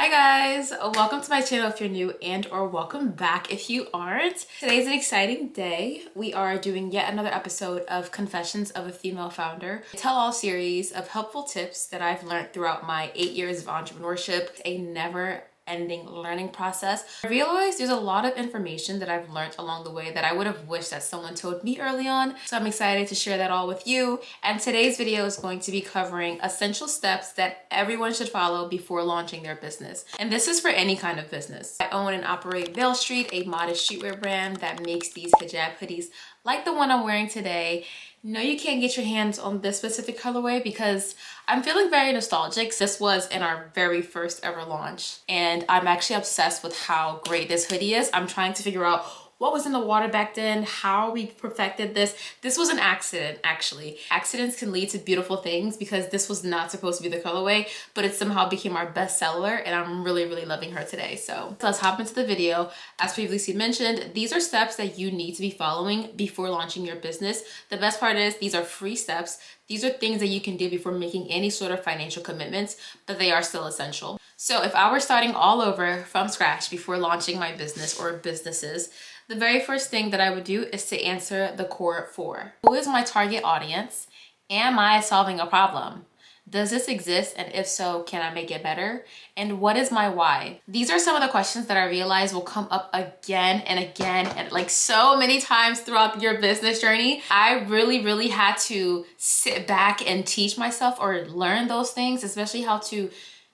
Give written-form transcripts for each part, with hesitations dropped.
Hi guys, welcome to my channel if you're new or welcome back if you aren't. Today's an exciting day. We are doing yet another episode of Confessions of a Female Founder, a tell-all series of helpful tips that I've learned throughout my 8 years of entrepreneurship, a never-ending learning process. I realized there's a lot of information that I've learned along the way that I would have wished that someone told me early on. So I'm excited to share that all with you. And today's video is going to be covering essential steps that everyone should follow before launching their business. And this is for any kind of business. I own and operate VEILSTREET, a modest streetwear brand that makes these hijab hoodies like the one I'm wearing today. No, you can't get your hands on this specific colorway because I'm feeling very nostalgic. This was in our very first ever launch and I'm actually obsessed with how great this hoodie is. I'm trying to figure out what was in the water back then, how we perfected this. This was an accident, actually. Accidents can lead to beautiful things because this was not supposed to be the colorway, but it somehow became our best seller and I'm really loving her today. So let's hop into the video. As previously mentioned, these are steps that you need to be following before launching your business. The best part is these are free steps. These are things that you can do before making any sort of financial commitments, but they are still essential. So if I were starting all over from scratch before launching my business or businesses, the very first thing that I would do is to answer the core 4. Who is my target audience? Am I solving a problem? Does this exist? And if so, can I make it better? And what is my why? These are some of the questions that I realize will come up again and again and like so many times throughout your business journey. I really had to sit back and teach myself or learn those things, especially how to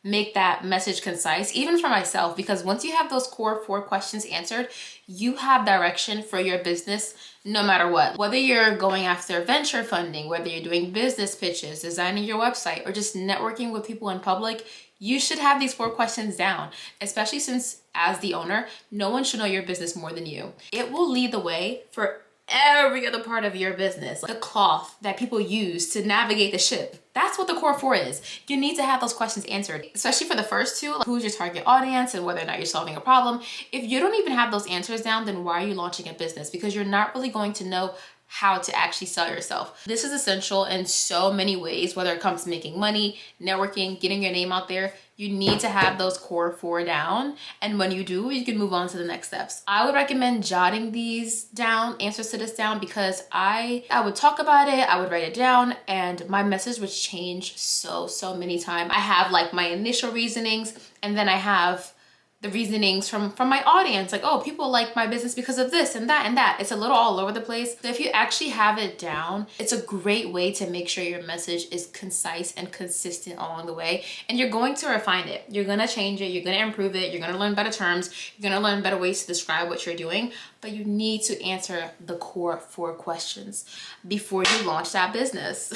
make that message concise, even for myself, because once you have those core 4 questions answered, you have direction for your business no matter what. Whether you're going after venture funding, whether you're doing business pitches, designing your website, or just networking with people in public, you should have these 4 questions down, especially since as the owner, no one should know your business more than you. It will lead the way for every other part of your business. The cloth that people use to navigate the ship. That's what the core 4 is. You need to have those questions answered, especially for the first 2, like who's your target audience and whether or not you're solving a problem. If you don't even have those answers down, then why are you launching a business? Because you're not really going to know how to actually sell yourself. This is essential in so many ways, whether it comes to making money, networking, getting your name out there. You need to have those core 4 down. And when you do, you can move on to the next steps. I would recommend jotting these down, answers to this down, because I would talk about it, I would write it down, and my message would change so many times. I have like my initial reasonings, and then I have the reasonings from my audience, like, oh, people like my business because of this and that and that. It's a little all over the place. So if you actually have it down, it's a great way to make sure your message is concise and consistent along the way. And you're going to refine it. You're gonna change it. You're gonna improve it. You're gonna learn better terms. You're gonna learn better ways to describe what you're doing. But you need to answer the core 4 questions before you launch that business.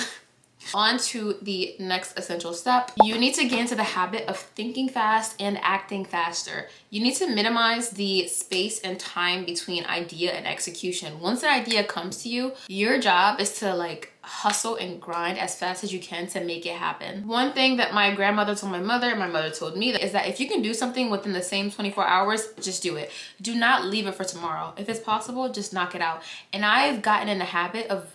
On to the next essential step. You need to get into the habit of thinking fast and acting faster. You need to minimize the space and time between idea and execution. Once an idea comes to you, your job is to like hustle and grind as fast as you can to make it happen. One thing that my grandmother told my mother told me is that if you can do something within the same 24 hours, just do it. Do not leave it for tomorrow. If it's possible, just knock it out. And I've gotten in the habit of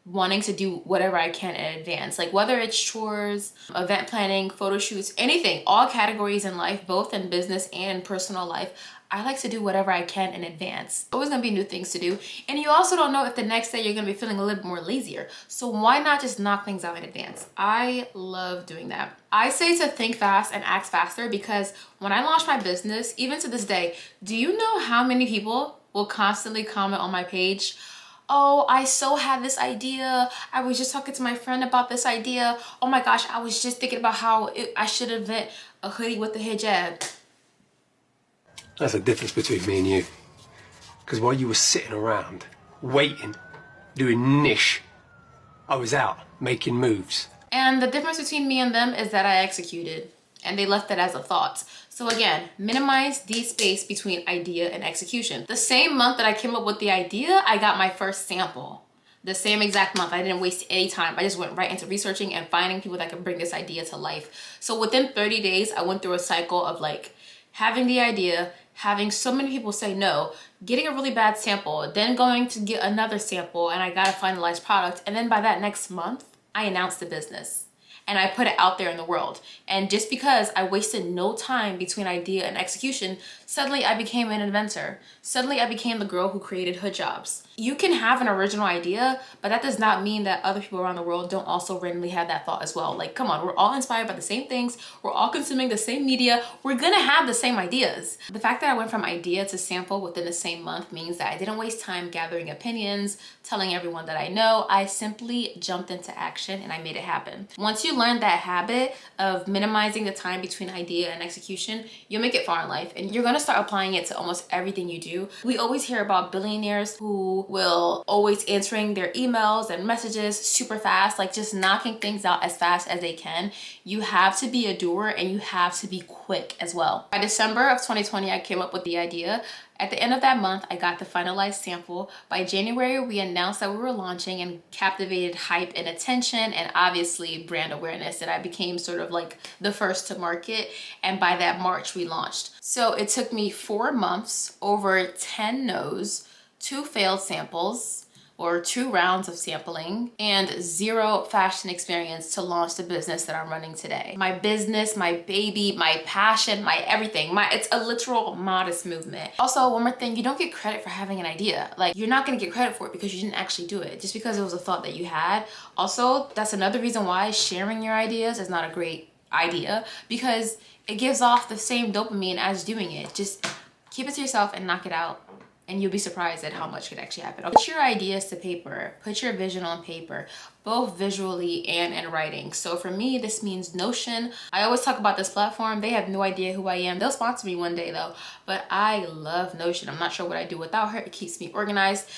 wanting to do whatever I can in advance, like whether it's chores, event planning, photo shoots, anything, all categories in life, both in business and personal life. I like to do whatever I can in advance. Always gonna be new things to do. And you also don't know if the next day you're gonna be feeling a little more lazier. So why not just knock things out in advance? I love doing that. I say to think fast and act faster because when I launched my business, even to this day, do you know how many people will constantly comment on my page? Oh, I so had this idea. I was just talking to my friend about this idea. Oh my gosh, I was just thinking about how I should invent a hoodie with the hijab. That's the difference between me and you. Because while you were sitting around, waiting, doing niche, I was out making moves. And the difference between me and them is that I executed and they left it as a thought. So again, minimize the space between idea and execution. The same month that I came up with the idea, I got my first sample. The same exact month. I didn't waste any time. I just went right into researching and finding people that could bring this idea to life. So within 30 days, I went through a cycle of like having the idea, having so many people say no, getting a really bad sample, then going to get another sample, and I got a finalized product. And then by that next month, I announced the business. and I put it out there in the world. And just because I wasted no time between idea and execution, suddenly I became an inventor. Suddenly I became the girl who created hood jobs. You can have an original idea, but that does not mean that other people around the world don't also randomly have that thought as well. Like, come on, we're all inspired by the same things. We're all consuming the same media. We're gonna have the same ideas. The fact that I went from idea to sample within the same month means that I didn't waste time gathering opinions, telling everyone that I know. I simply jumped into action and I made it happen. Once you learn that habit of minimizing the time between idea and execution, you'll make it far in life, and you're gonna start applying it to almost everything you do. We always hear about billionaires who will always answering their emails and messages super fast, like just knocking things out as fast as they can. You have to be a doer, and you have to be quick as well. By December of 2020, I came up with the idea. At the end of that month, I got the finalized sample. By January, we announced that we were launching and captivated hype and attention, and obviously brand awareness, and I became sort of like the first to market. And by that March, we launched. So it took me 4 months, over 10 no's, 2 failed samples, or 2 rounds of sampling, and 0 fashion experience to launch the business that I'm running today. My business, my baby, my passion, my everything. It's a literal modest movement. Also, one more thing, you don't get credit for having an idea. Like, you're not gonna get credit for it because you didn't actually do it, just because it was a thought that you had. Also, that's another reason why sharing your ideas is not a great idea, because it gives off the same dopamine as doing it. Just keep it to yourself and knock it out, and you'll be surprised at how much could actually happen. Put your ideas to paper, put your vision on paper, both visually and in writing. So for me, this means Notion. I always talk about this platform. They have no idea who I am. They'll sponsor me one day though, but I love Notion. I'm not sure what I do without her. It keeps me organized.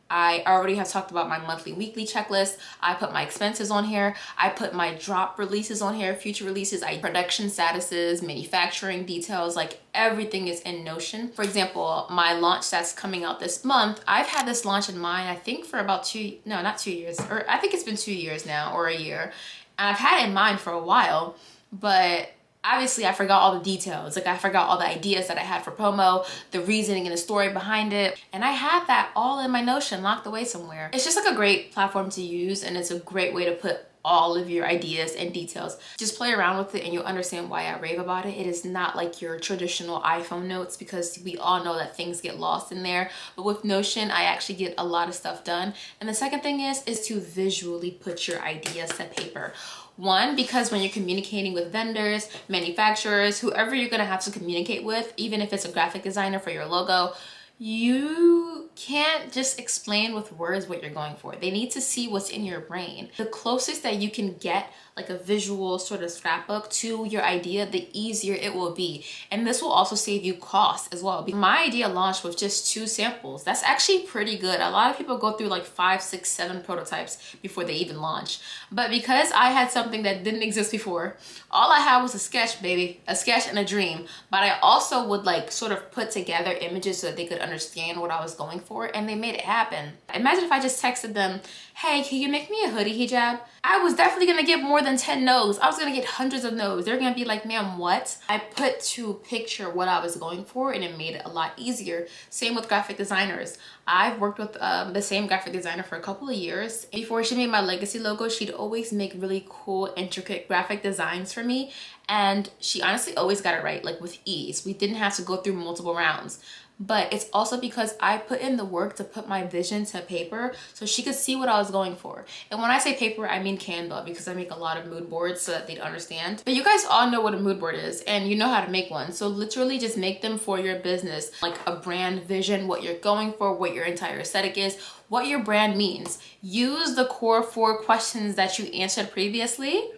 I already have talked about my monthly, weekly checklist. I put my expenses on here. I put my drop releases on here, future releases, production statuses, manufacturing details, like everything is in Notion. For example, my launch that's coming out this month, I've had this launch in mind, I think for about not 2 years, or I think it's been 2 years now, or a year. And I've had it in mind for a while, but obviously I forgot all the details. Like, I forgot all the ideas that I had for promo, the reasoning and the story behind it. And I have that all in my Notion locked away somewhere. It's just like a great platform to use, and it's a great way to put all of your ideas and details. Just play around with it and you'll understand why I rave about it. It is not like your traditional iPhone notes, because we all know that things get lost in there. But with Notion, I actually get a lot of stuff done. And the second thing is to visually put your ideas to paper. One, because when you're communicating with vendors, manufacturers, whoever you're gonna have to communicate with, even if it's a graphic designer for your logo, you can't just explain with words what you're going for. They need to see what's in your brain. The closest that you can get like a visual sort of scrapbook to your idea, the easier it will be. And this will also save you cost as well. My idea launched with just 2 samples. That's actually pretty good. A lot of people go through like 5, 6, 7 prototypes before they even launch. But because I had something that didn't exist before, all I had was a sketch, baby, a sketch and a dream. But I also would like sort of put together images so that they could understand what I was going for, and they made it happen. Imagine if I just texted them, hey, can you make me a hoodie hijab? I was definitely gonna get more than 10 no's. I was gonna get hundreds of no's. They're gonna be like, ma'am, what? I put to picture what I was going for, and it made it a lot easier. Same with graphic designers. I've worked with the same graphic designer for a couple of years. Before she made my legacy logo, she'd always make really cool, intricate graphic designs for me. And she honestly always got it right, like with ease. We didn't have to go through multiple rounds. But it's also because I put in the work to put my vision to paper so she could see what I was going for. And when I say paper, I mean Canva, because I make a lot of mood boards so that they'd understand. But you guys all know what a mood board is, and you know how to make one. So literally just make them for your business, like a brand vision, what you're going for, what your entire aesthetic is, what your brand means. Use the core 4 questions that you answered previously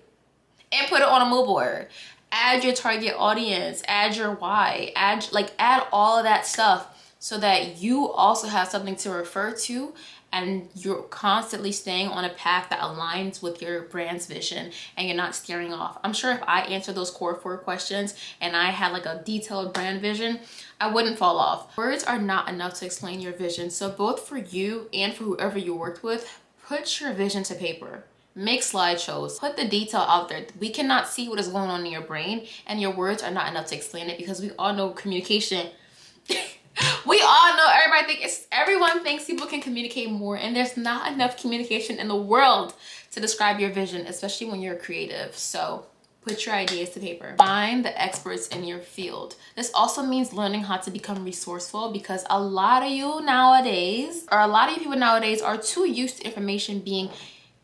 and put it on a mood board. Add your target audience, add your why, add all of that stuff so that you also have something to refer to, and you're constantly staying on a path that aligns with your brand's vision and you're not steering off. I'm sure if I answered those core 4 questions and I had like a detailed brand vision, I wouldn't fall off. Words are not enough to explain your vision. So both for you and for whoever you worked with, put your vision to paper. Make slideshows, put the detail out there. We cannot see what is going on in your brain, and your words are not enough to explain it, because we all know communication We all know, everyone thinks people can communicate more, and there's not enough communication in the world to describe your vision, especially when you're creative. So put your ideas to paper. Find the experts in your field. This also means learning how to become resourceful, because a lot of you people nowadays are too used to information being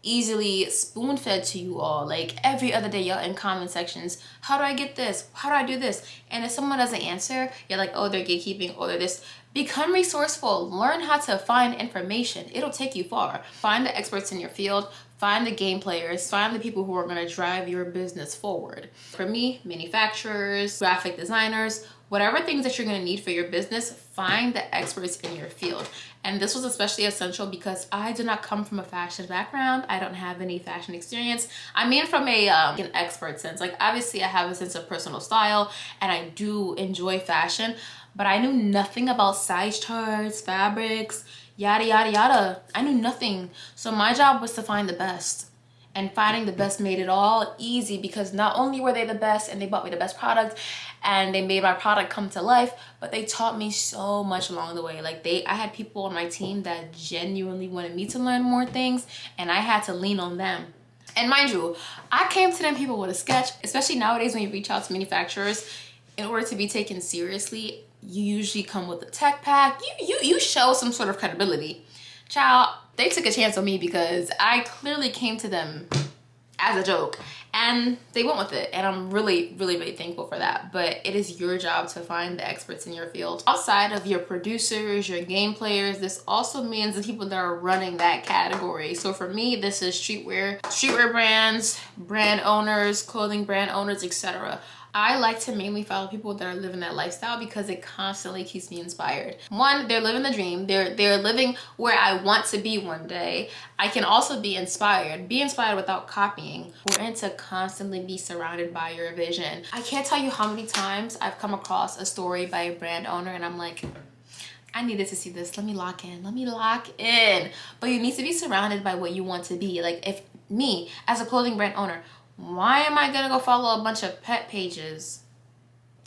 easily spoon-fed to you all. Like every other day y'all in comment sections, how do I get this, how do I do this? And if someone doesn't answer, you're like, oh, they're gatekeeping, or they're this. Become resourceful. Learn how to find information. It'll take you far. Find the experts in your field. Find the game players. Find the people who are going to drive your business forward. For me, manufacturers, graphic designers, whatever things that you're going to need for your business, find the experts in your field. And this was especially essential because I do not come from a fashion background. I don't have any fashion experience. I mean, from an expert sense. Like, obviously I have a sense of personal style and I do enjoy fashion, but I knew nothing about size charts, fabrics, yada yada yada. I knew nothing. So my job was to find the best. And finding the best made it all easy, because not only were they the best and they bought me the best product and they made my product come to life, but they taught me so much along the way. Like I had people on my team that genuinely wanted me to learn more things, and I had to lean on them. And mind you, I came to them people with a sketch, especially nowadays when you reach out to manufacturers. In order to be taken seriously, you usually come with a tech pack. You show some sort of credibility. Child, they took a chance on me because I clearly came to them as a joke and they went with it. And I'm really, really, really thankful for that. But it is your job to find the experts in your field. Outside of your producers, your game players, this also means the people that are running that category. So for me, this is streetwear brands, brand owners, clothing brand owners, etc. I like to mainly follow people that are living that lifestyle because it constantly keeps me inspired. One, they're living the dream. They're living where I want to be one day. I can also be inspired. Be inspired without copying. We're to constantly be surrounded by your vision. I can't tell you how many times I've come across a story by a brand owner and I'm like, I needed to see this. Let me lock in. Let me lock in. But you need to be surrounded by what you want to be. Like, if me as a clothing brand owner, why am I gonna go follow a bunch of pet pages?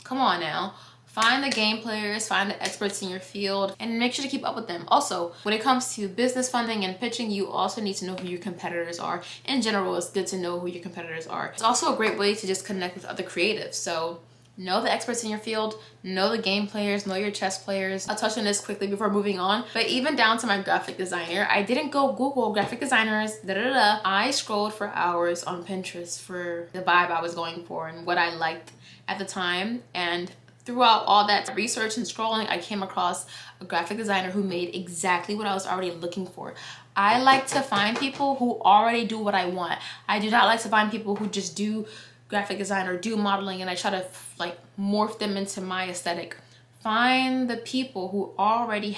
Come on now. Find the game players, find the experts in your field, and make sure to keep up with them. Also, when it comes to business funding and pitching, you also need to know who your competitors are. In general, it's good to know who your competitors are. It's also a great way to just connect with other creatives. So know the experts in your field, know the game players, know your chess players. I'll touch on this quickly before moving on, but even down to my graphic designer, I didn't go Google graphic designers, I scrolled for hours on Pinterest for the vibe I was going for and what I liked at the time. And throughout all that research and scrolling, I came across a graphic designer who made exactly what I was already looking for. I like to find people who already do what I want. I do not like to find people who just do graphic design or do modeling and I try to like morph them into my aesthetic. Find the people who already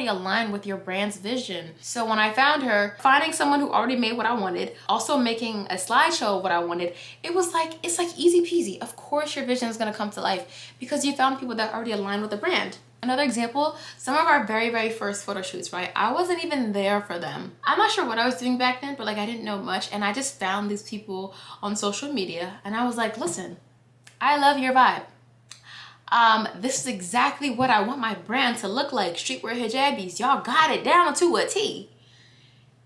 align with your brand's vision. So when I found her, finding someone who already made what I wanted, also making a slideshow of what I wanted, it's like easy peasy. Of course your vision is gonna come to life because you found people that already align with the brand. Another example, some of our very, very first photo shoots, right? I wasn't even there for them. I'm not sure what I was doing back then, but like I didn't know much. And I just found these people on social media and I was like, listen, I love your vibe. This is exactly what I want my brand to look like. Streetwear hijabis, y'all got it down to a T.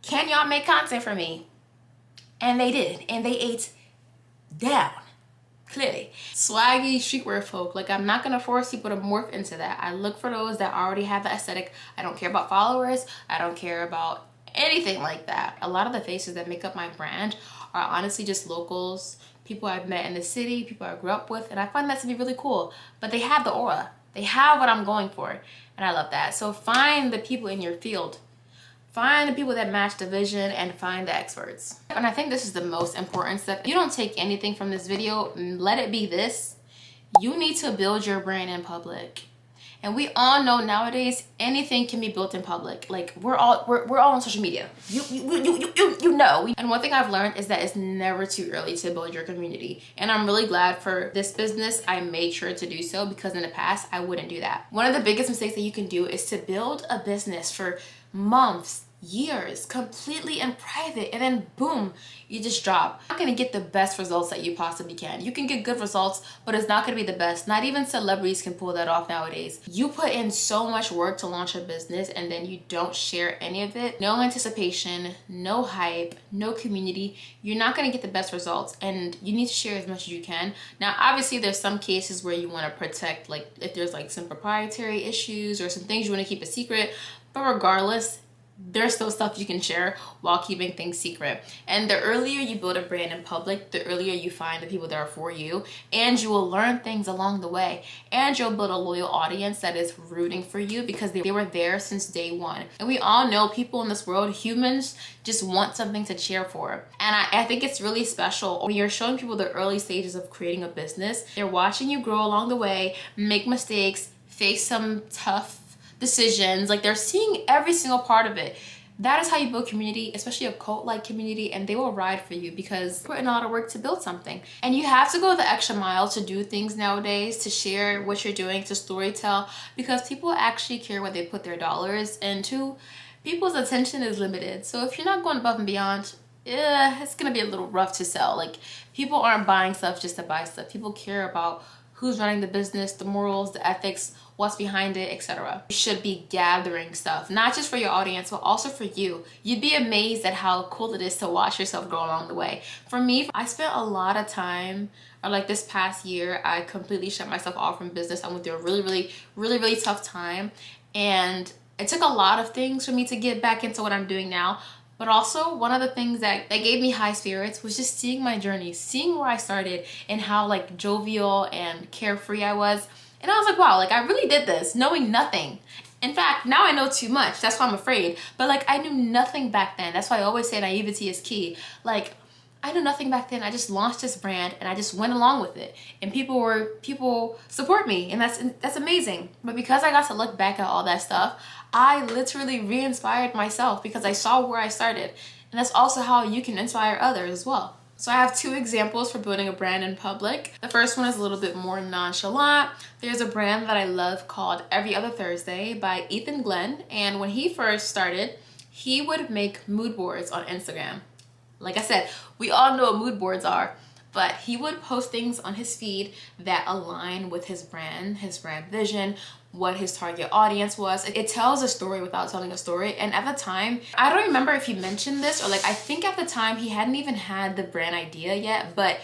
Can y'all make content for me? And they did, and they ate down. Clearly. Swaggy streetwear folk. Like, I'm not gonna force people to morph into that. I look for those that already have the aesthetic. I don't care about followers. I don't care about anything like that. A lot of the faces that make up my brand are honestly just locals, people I've met in the city, people I grew up with, and I find that to be really cool. But they have the aura. They have what I'm going for, and I love that. So find the people in your field. Find the people that match the vision and find the experts. And I think this is the most important step. If you don't take anything from this video, let it be this. You need to build your brand in public. And we all know nowadays anything can be built in public. Like we're all on social media. You know. And one thing I've learned is that it's never too early to build your community. And I'm really glad for this business I made sure to do so, because in the past I wouldn't do that. One of the biggest mistakes that you can do is to build a business for months, years completely in private, and then boom, you just drop. You're not gonna get the best results that you possibly can. You can get good results, but it's not gonna be the best. Not even celebrities can pull that off nowadays. You put in so much work to launch a business and then you don't share any of it. No anticipation, no hype, no community. You're not gonna get the best results, and you need to share as much as you can. Now, obviously there's some cases where you wanna protect, like if there's like some proprietary issues or some things you wanna keep a secret, but regardless, there's still stuff you can share while keeping things secret. And the earlier you build a brand in public, the earlier you find the people that are for you, and you will learn things along the way, and you'll build a loyal audience that is rooting for you because they were there since day one. And we all know people in this world, humans, just want something to cheer for. And I think it's really special when you're showing people the early stages of creating a business. They're watching you grow along the way, make mistakes, face some tough decisions. Like, they're seeing every single part of it. That is how you build community, especially a cult-like community, and they will ride for you because you're putting a lot of work to build something. And you have to go the extra mile to do things nowadays, to share what you're doing, to storytell, because people actually care what they put their dollars into. People's attention is limited. So if you're not going above and beyond, it's gonna be a little rough to sell. Like, people aren't buying stuff just to buy stuff. People care about who's running the business, the morals, the ethics, what's behind it, etc. You should be gathering stuff, not just for your audience, but also for you. You'd be amazed at how cool it is to watch yourself grow along the way. For me, I spent a lot of time, or like this past year, I completely shut myself off from business. I went through a really tough time, and it took a lot of things for me to get back into what I'm doing now. But also, one of the things that gave me high spirits was just seeing my journey, seeing where I started and how like jovial and carefree I was. And I was like, wow, like I really did this knowing nothing. In fact, now I know too much. That's why I'm afraid. But like, I knew nothing back then. That's why I always say naivety is key. Like, I knew nothing back then. I just launched this brand and I just went along with it. And people support me, and that's amazing. But because I got to look back at all that stuff, I literally re-inspired myself because I saw where I started. And that's also how you can inspire others as well. So I have two examples for building a brand in public. The first one is a little bit more nonchalant. There's a brand that I love called Every Other Thursday by Ethan Glenn. And when he first started, he would make mood boards on Instagram. Like I said, we all know what mood boards are, but he would post things on his feed that align with his brand vision, what his target audience was. It tells a story without telling a story. And at the time, I don't remember if he mentioned this, or like, I think at the time he hadn't even had the brand idea yet, but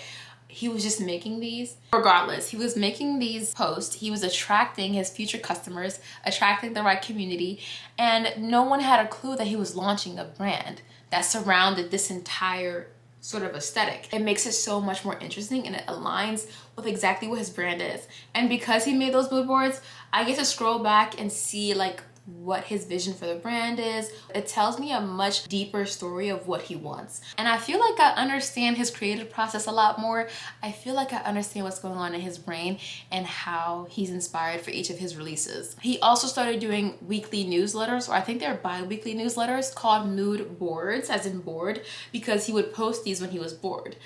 he was just making these. Regardless, he was making these posts. He was attracting his future customers, attracting the right community, and no one had a clue that he was launching a brand that surrounded this entire sort of aesthetic. It makes it so much more interesting, and it aligns with exactly what his brand is. And because he made those mood boards, I get to scroll back and see like what his vision for the brand is. It tells me a much deeper story of what he wants. And I feel like I understand his creative process a lot more. I feel like I understand what's going on in his brain and how he's inspired for each of his releases. He also started doing weekly newsletters, or I think they're bi-weekly newsletters, called mood boards, as in bored, because he would post these when he was bored.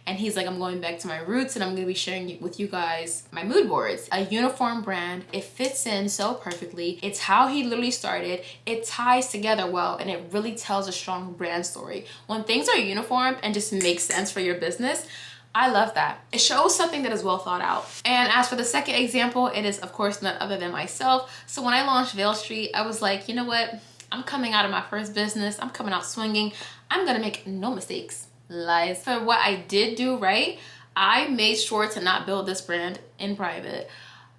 And he's like, I'm going back to my roots and I'm gonna be sharing with you guys my mood boards. A uniform brand, it fits in so perfectly. It's how he literally started. It ties together well, and it really tells a strong brand story. When things are uniform and just make sense for your business, I love that. It shows something that is well thought out. And as for the second example, it is of course none other than myself. So when I launched Veil Street, I was like, you know what? I'm coming out of my first business. I'm coming out swinging. I'm gonna make no mistakes. Lies. For what I did do right, I made sure to not build this brand in private.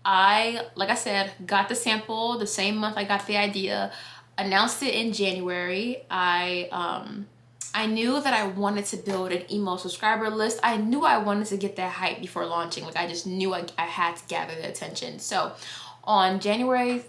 Like I said, got the sample the same month I got the idea, announced it in January. I knew that I wanted to build an email subscriber list. I knew I wanted to get that hype before launching. Like, I just knew I had to gather the attention. So on January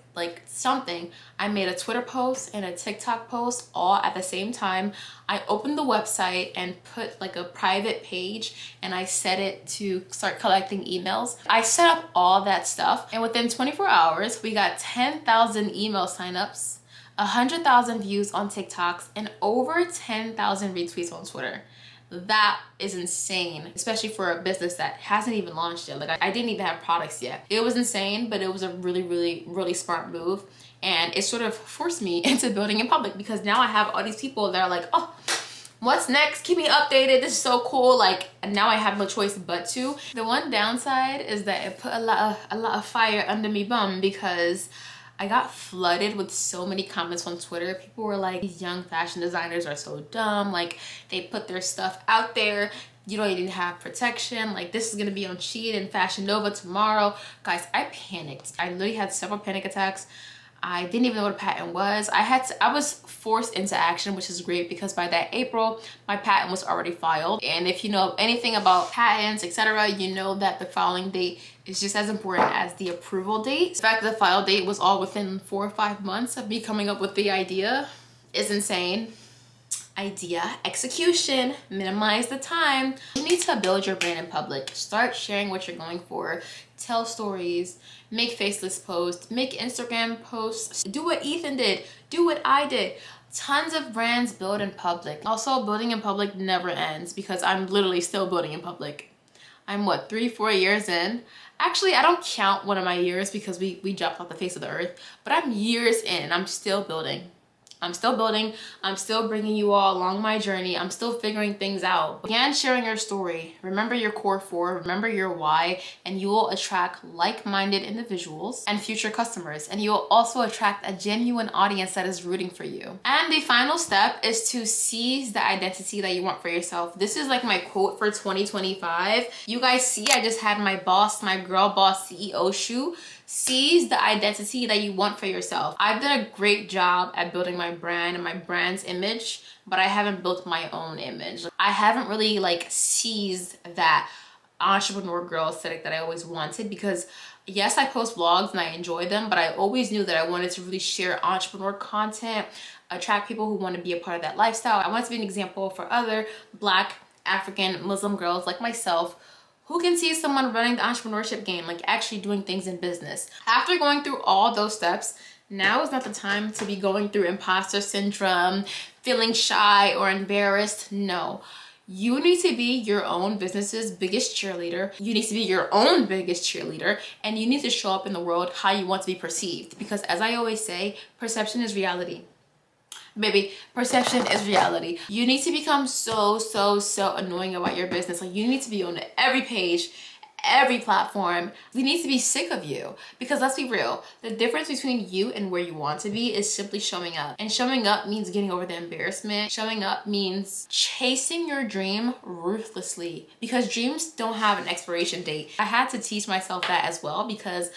something, I made a Twitter post and a TikTok post all at the same time. I opened the website and put like a private page, and I set it to start collecting emails. I set up all that stuff, and within 24 hours, we got 10,000 email signups, 100,000 views on TikToks, and over 10,000 retweets on Twitter. That is insane, especially for a business that hasn't even launched yet. Like I didn't even have products yet. It was insane, but it was a really smart move. And it sort of forced me into building in public, because now I have all these people that are like, oh, what's next? Keep me updated. This is so cool. Like, and now I have no choice but to. The one downside is that it put a lot of fire under me bum, because I got flooded with so many comments on Twitter. People were like, these young fashion designers are so dumb. Like, they put their stuff out there. You don't even have protection. Like, this is gonna be on Shein and Fashion Nova tomorrow. Guys, I panicked. I literally had several panic attacks. I didn't even know what a patent was. I was forced into action, which is great, because by that April, my patent was already filed. And if you know anything about patents, etc., you know that the filing date is just as important as the approval date. The fact that the file date was all within 4 or 5 months of me coming up with the idea is insane. Idea, execution, minimize the time. You need to build your brand in public. Start sharing what you're going for. Tell stories, make faceless posts, make Instagram posts. Do what Ethan did, do what I did. Tons of brands build in public. Also, building in public never ends, because I'm literally still building in public. I'm what, 3-4 years in? Actually, I don't count one of my years because we dropped off the face of the earth, but I'm years in. I'm still building. I'm still building. I'm still bringing you all along my journey. I'm still figuring things out. Begin sharing your story. Remember your core 4, remember your why, and you will attract like-minded individuals and future customers. And you will also attract a genuine audience that is rooting for you. And the final step is to seize the identity that you want for yourself. This is like my quote for 2025. You guys see, I just had my boss, my girl boss CEO shoe. Seize the identity that you want for yourself. I've done a great job at building my brand and my brand's image, but I haven't built my own image. I haven't really like seized that entrepreneur girl aesthetic that I always wanted, because yes, I post vlogs and I enjoy them, but I always knew that I wanted to really share entrepreneur content, attract people who want to be a part of that lifestyle. I want to be an example for other Black, African, Muslim girls like myself who can see someone running the entrepreneurship game, like actually doing things in business. After going through all those steps, now is not the time to be going through imposter syndrome, feeling shy or embarrassed. No. You need to be your own business's biggest cheerleader. You need to be your own biggest cheerleader, and you need to show up in the world how you want to be perceived. Because as I always say, perception is reality. Baby, perception is reality. You need to become so annoying about your business. Like, you need to be on every page, every platform. We need to be sick of you, because let's be real, the difference between you and where you want to be is simply showing up. And showing up means getting over the embarrassment. Showing up means chasing your dream ruthlessly, because dreams don't have an expiration date. I had to teach myself that as well, because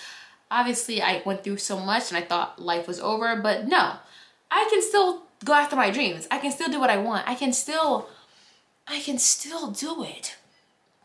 obviously I went through so much and I thought life was over, but no, I can still go after my dreams. I can still do what I want. I can still do it.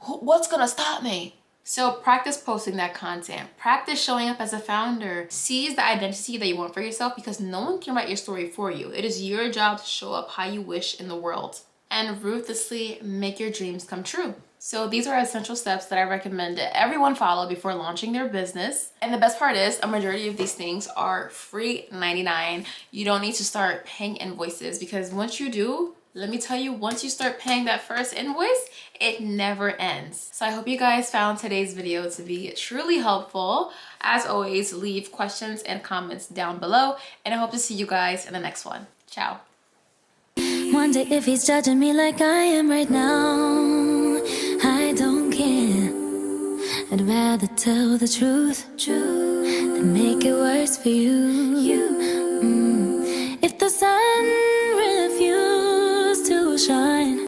What's gonna stop me? So practice posting that content. Practice showing up as a founder. Seize the identity that you want for yourself, because no one can write your story for you. It is your job to show up how you wish in the world, and ruthlessly make your dreams come true. So these are essential steps that I recommend everyone follow before launching their business. And the best part is, a majority of these things are free 99. You don't need to start paying invoices, because once you do, let me tell you, once you start paying that first invoice, it never ends. So I hope you guys found today's video to be truly helpful. As always, leave questions and comments down below, and I hope to see you guys in the next one. Ciao. Wonder if he's judging me like I am right now. I don't care. I'd rather tell the truth than make it worse for you. If the sun refused to shine,